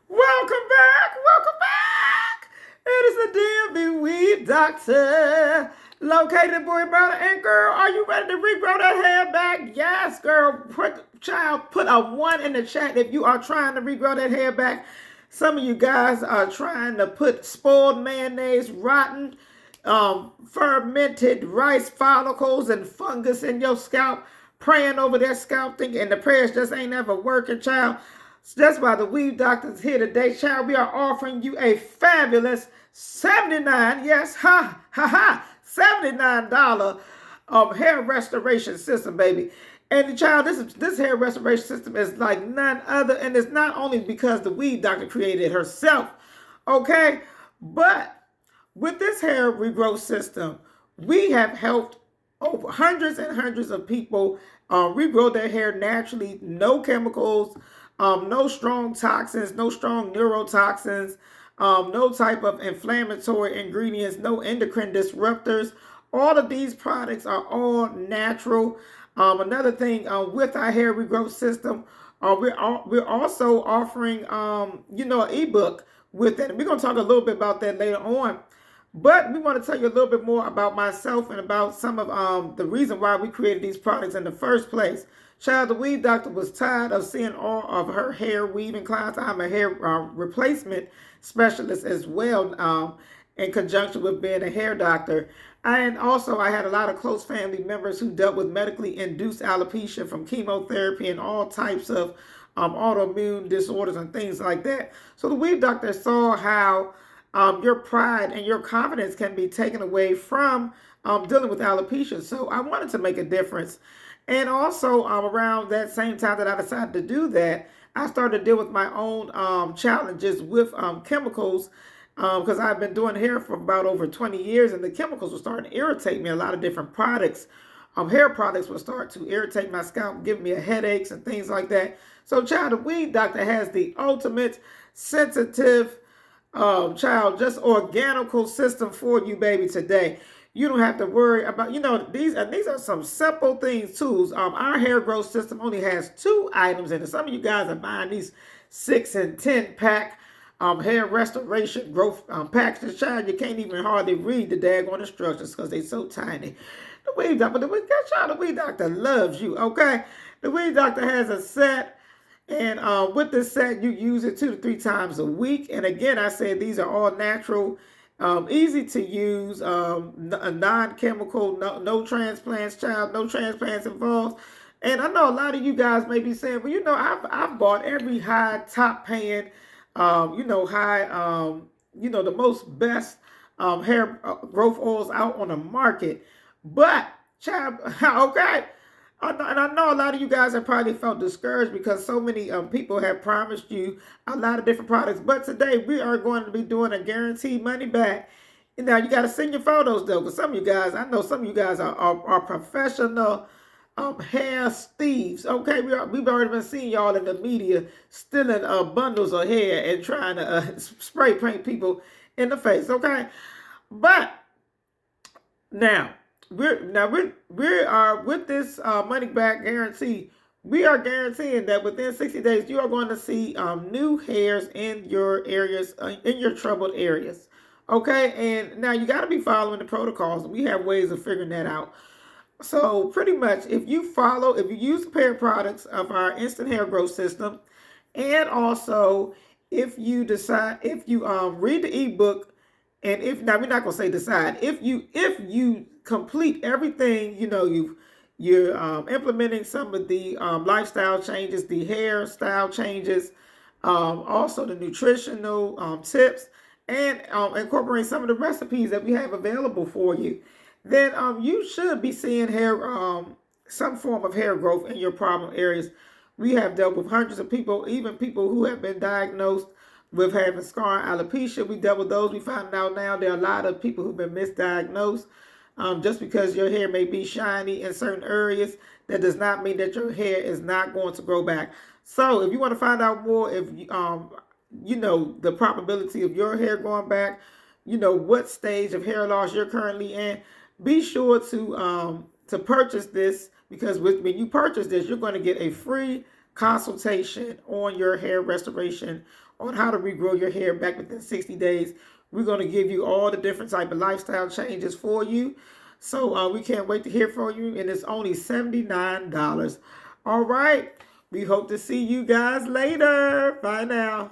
Welcome back. Welcome back. It is the DMV Weave Doctor. Located, boy, brother, and girl, are you ready to regrow that hair back? Yes, girl. Put a 1 in the chat if you are trying to regrow that hair back. Some of you guys are trying to put spoiled mayonnaise, rotten, fermented rice follicles and fungus in your scalp, praying over that scalp, thinking the prayers just ain't ever working, child. So that's why the Weave Doctor's here today, child. We are offering you a fabulous 79, yes, $79 hair restoration system, baby. And the child, this hair restoration system is like none other, and it's not only because the Weave Doctor created it herself, okay? But with this hair regrowth system, we have helped over hundreds and hundreds of people regrow their hair naturally, no chemicals, no strong toxins, no strong neurotoxins, no type of inflammatory ingredients, no endocrine disruptors. All of these products are all natural. Another thing with our hair regrowth system, we're also offering an ebook with it. We're going to talk a little bit about that later on. But we want to tell you a little bit more about myself and about some of the reason why we created these products in the first place. Child, the Weave Doctor was tired of seeing all of her hair weaving clients. I'm a hair replacement specialist as well, in conjunction with being a hair doctor. And also, I had a lot of close family members who dealt with medically induced alopecia from chemotherapy and all types of autoimmune disorders and things like that. So the Weave Doctor saw how your pride and your confidence can be taken away from dealing with alopecia. So I wanted to make a difference. And also, around that same time that I decided to do that, I started to deal with my own challenges with chemicals, because I've been doing hair for about over 20 years, and the chemicals were starting to irritate me. A lot of different products, hair products would start to irritate my scalp, give me headaches and things like that. So, child, the Weave Doctor has the ultimate sensitive, child, just organical system for you, baby, today. You don't have to worry about, these are some simple things, tools. Our hair growth system only has 2 items in it. Some of you guys are buying these 6 and 10 pack hair restoration growth packs. Child, you can't even hardly read the daggone instructions because they're so tiny. The Weave Doctor, the Weave Doctor loves you, okay? The Weave Doctor has a set. And with this set, you use it 2 to 3 times a week. And again, I said these are all natural, easy to use, non-chemical, no transplants, child, no transplants involved. And I know a lot of you guys may be saying, well, I've bought every high top paying, the most best hair growth oils out on the market. But, child, okay. And I know a lot of you guys have probably felt discouraged because so many people have promised you a lot of different products. But today we are going to be doing a guaranteed money back. Now you got to send your photos though, because some of you guys, I know some of you guys are professional hair thieves. Okay, we've already been seeing y'all in the media stealing bundles of hair and trying to spray paint people in the face. Okay, but now. We are with this money back guarantee. We are guaranteeing that within 60 days you are going to see new hairs in your areas, in your troubled areas. Okay, and now you got to be following the protocols. We have ways of figuring that out. So pretty much, if you use a pair of products of our instant hair growth system, and also if you read the ebook. And now we're not gonna say decide. If you complete everything, you're implementing some of the lifestyle changes, the hairstyle changes, also the nutritional tips, and incorporate some of the recipes that we have available for you, then you should be seeing some form of hair growth in your problem areas. We have dealt with hundreds of people, even people who have been diagnosed with having scar alopecia. We dealt with those. We found out now there are a lot of people who've been misdiagnosed. Just because your hair may be shiny in certain areas, that does not mean that your hair is not going to grow back. So if you want to find out more, if the probability of your hair going back, what stage of hair loss you're currently in, be sure to purchase this, because when you purchase this, you're going to get a free consultation on your hair restoration on how to regrow your hair back within 60 days. We're going to give you all the different type of lifestyle changes for you. So we can't wait to hear from you, and it's only $79. All right. We hope to see you guys later. Bye now.